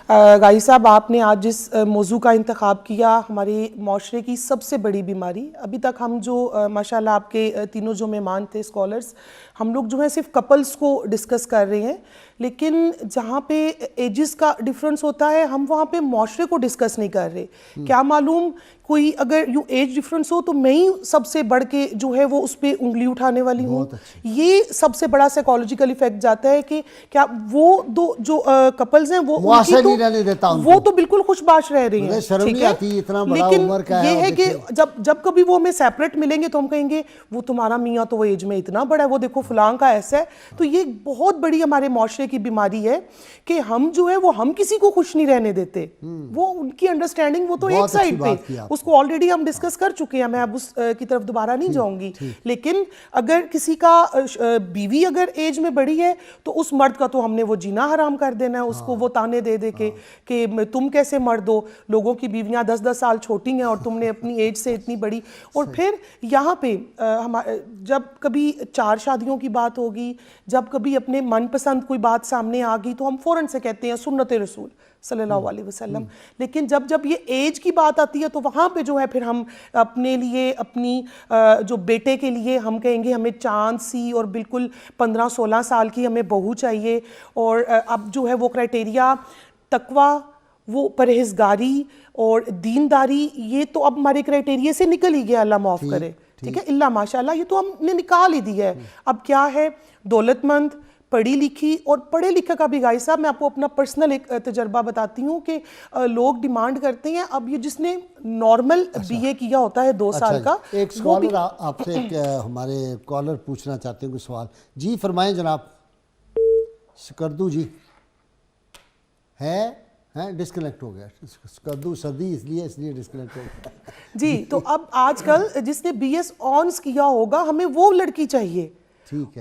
غازی صاحب آپ نے آج جس موضوع کا انتخاب کیا ہمارے معاشرے کی سب سے بڑی بیماری، ابھی تک ہم جو ماشاءاللہ آپ کے تینوں جو مہمان تھے اسکالرز، ہم لوگ جو ہے صرف کپلز کو ڈسکس کر رہے ہیں، لیکن جہاں پہ ایجز کا ڈیفرنس ہوتا ہے ہم وہاں پہ معاشرے کو ڈسکس نہیں کر رہے. کیا معلوم کوئی اگر یوں ایج ڈیفرنس ہو تو میں ہی سب سے بڑھ کے جو ہے وہ اس پہ انگلی اٹھانے والی ہوں. یہ سب سے بڑا سائیکالوجیکل ایفیکٹ جاتا ہے کہ کیا وہ دو جو کپلز ہیں وہ تو بالکل خوش باش رہ رہی ہیں، ٹھیک ہے، لیکن یہ ہے کہ جب کبھی وہ ہمیں سیپریٹ ملیں گے تو ہم کہیں گے وہ تمہارا میاں تو وہ ایج میں اتنا بڑا ہے، وہ دیکھو فلاں کا ایسا ہے. تو یہ بہت بڑی ہمارے معاشرے کی بیماری ہے کہ ہم جو ہے وہ ہم کسی کو خوش نہیں رہنے دیتے. وہ ان کی انڈرسٹینڈنگ وہ تو ایک سائڈ پہ اس کو آلریڈی ہم ڈسکس کر چکے ہیں، میں اب اس کی طرف دوبارہ نہیں جاؤں گی. لیکن اگر کسی کا بیوی اگر ایج میں بڑی ہے تو اس مرد کا تو ہم نے وہ جینا حرام کر دینا ہے، اس کو وہ تانے دے دے کے کہ تم کیسے مرد ہو، لوگوں کی بیویاں 10-10 سال چھوٹی ہیں اور تم نے اپنی ایج سے اتنی بڑی. اور پھر یہاں پہ جب کبھی 4 شادیوں کی بات ہوگی، جب کبھی اپنے من پسند کوئی بات سامنے آ گئی تو ہم فوراً سے کہتے ہیں سنت رسول صلی اللہ علیہ وسلم. لیکن جب یہ ایج کی بات آتی ہے تو وہاں پہ جو ہے پھر ہم اپنے لیے اپنی جو بیٹے کے لیے ہم کہیں گے ہمیں چاند سی اور بالکل 15-16 سال کی ہمیں بہو چاہیے. اور اب جو ہے وہ کرائٹیریا تقوی، وہ پرہیزگاری اور دینداری، یہ تو اب ہمارے کرائٹیریا سے نکل ہی گیا، اللہ معاف کرے، ٹھیک ہے، اللہ ماشاءاللہ یہ تو ہم نے نکال ہی دیا ہے. اب کیا ہے، دولت مند، پڑھی لکھی، اور پڑھے لکھے کا بھی غازی صاحب میں آپ کو اپنا پرسنل ایک تجربہ بتاتی ہوں کہ لوگ ڈیمانڈ کرتے ہیں اب یہ جس نے نارمل بی اے کیا ہوتا ہے 2 سال کا. ایک سوال آپ سے ہمارے کالر پوچھنا چاہتے ہیں کوئی سوال. جی فرمائیں جناب. سکردو جی ہے ڈسکنیکٹ ہو گیا. سکردو سردی اس لیے ڈسکنیکٹ ہو گیا. جی تو اب آج کل جس نے بی ایس آنرس کیا ہوگا ہمیں وہ لڑکی چاہیے،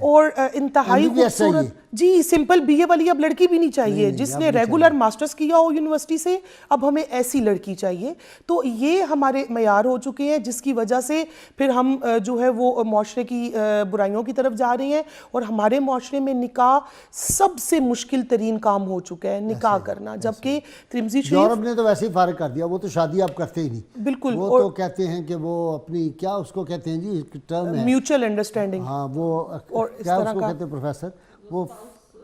اور انتہائی خوبصورت، جی سمپل بی اے والی اب لڑکی بھی نہیں چاہیے. جس نے ریگولر ماسٹرز کیا ہو یونیورسٹی سے اب ہمیں ایسی لڑکی چاہیے. تو یہ ہمارے معیار ہو چکے ہیں جس کی وجہ سے پھر ہم جو ہے وہ معاشرے کی برائیوں کی طرف جا رہے ہیں. اور ہمارے معاشرے میں نکاح سب سے مشکل ترین کام ہو چکا ہے، نکاح کرنا. جبکہ ترمذی شریف، یورپ نے تو ویسے ہی فارغ کر دیا، وہ تو شادی آپ کرتے ہی نہیں. بالکل، وہ تو کہتے ہیں کہ وہ اپنی کیا اس کو کہتے ہیں جی ٹرم ہے میوچل انڈرسٹینڈنگ. ہاں وہ کیا اس کو کہتے ہیں پروفیسر، وہ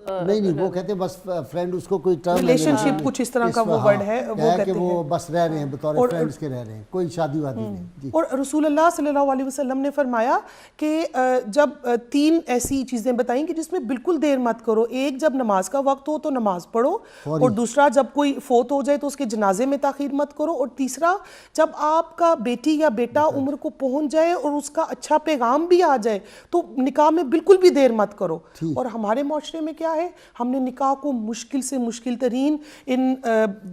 نہیں وہ کہتے ہیں بس فرینڈ، اس کو کوئی ٹرم ریلیشن شپ کچھ اس طرح کا وہ ورڈ ہے، وہ کہتے ہیں کہ وہ بس رہ رہے ہیں بطور فرینڈز کے رہ رہے ہیں، کوئی شادی وادی نہیں. اور رسول اللہ صلی اللہ علیہ وسلم نے فرمایا کہ جب 3 ایسی چیزیں بتائیں کہ جس میں بالکل دیر مت کرو. ایک، جب نماز کا وقت ہو تو نماز پڑھو، اور دوسرا جب کوئی فوت ہو جائے تو اس کے جنازے میں تاخیر مت کرو، اور تیسرا جب آپ کا بیٹی یا بیٹا عمر کو پہنچ جائے اور اس کا اچھا پیغام بھی آ جائے تو نکاح میں بالکل بھی دیر مت کرو. اور ہمارے معاشرے میں کیا ہے، ہم نے نکاح کو مشکل سے مشکل ترین، ان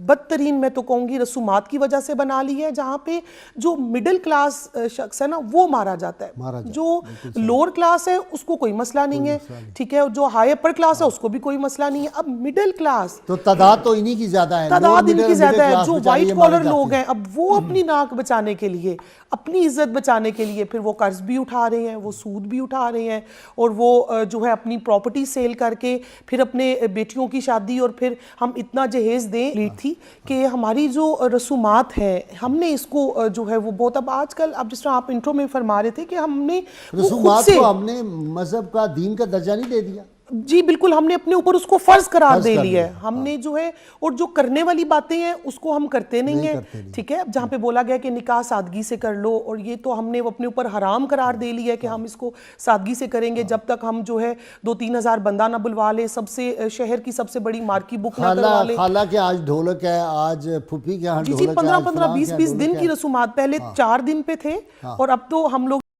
بدترین میں تو کہوں گی رسومات کی وجہ سے بنا لی ہے، جہاں پہ جو مڈل کلاس شخص ہے نا وہ مارا جاتا ہے، جو لوور کلاس ہے اس کو کوئی مسئلہ نہیں ہے، ٹھیک ہے، جو ہائی اپر کلاس ہے اس کو بھی کوئی مسئلہ نہیں ہے. اب مڈل کلاس تو تعداد تو انہی کی زیادہ ہے، تعداد ان کی زیادہ ہے. جو وائٹ کالر لوگ ہیں اب وہ اپنی ناک بچانے کے لیے، اپنی عزت بچانے کے لیے پھر وہ قرض بھی اٹھا رہے ہیں، وہ سود بھی اٹھا رہے ہیں، اور وہ جو ہے اپنی پراپرٹی سیل کر کے پھر اپنے بیٹیوں کی شادی، اور پھر ہم اتنا جہیز دیں لیٹ تھی کہ ہماری جو رسومات ہیں ہم نے اس کو جو ہے وہ بہت، اب آج کل اب جس طرح آپ انٹرو میں فرما رہے تھے کہ ہم نے رسومات کو ہم نے مذہب کا دین کا درجہ نہیں دے دیا. جی بالکل، ہم نے اپنے اوپر اس کو فرض قرار دے لیا ہے. ہم نے جو ہے، اور جو کرنے والی باتیں ہیں اس کو ہم کرتے نہیں ہیں، ٹھیک ہے. اب جہاں پہ بولا گیا کہ نکاح سادگی سے کر لو، اور یہ تو ہم نے اپنے اوپر حرام قرار دے لیا ہے کہ ہم اس کو سادگی سے کریں گے جب تک ہم جو ہے 2-3 ہزار بندہ نہ بلوا لے، سب سے شہر کی سب سے بڑی مارکی بک نہ کروا لے. خالہ کے آج ڈھولک ہے، آج پھوپھی کے ہاں ڈھولک ہے. جی 15-15 20-20 دن کی رسومات پہلے 4 دن پہ تھے، اور اب تو ہم لوگ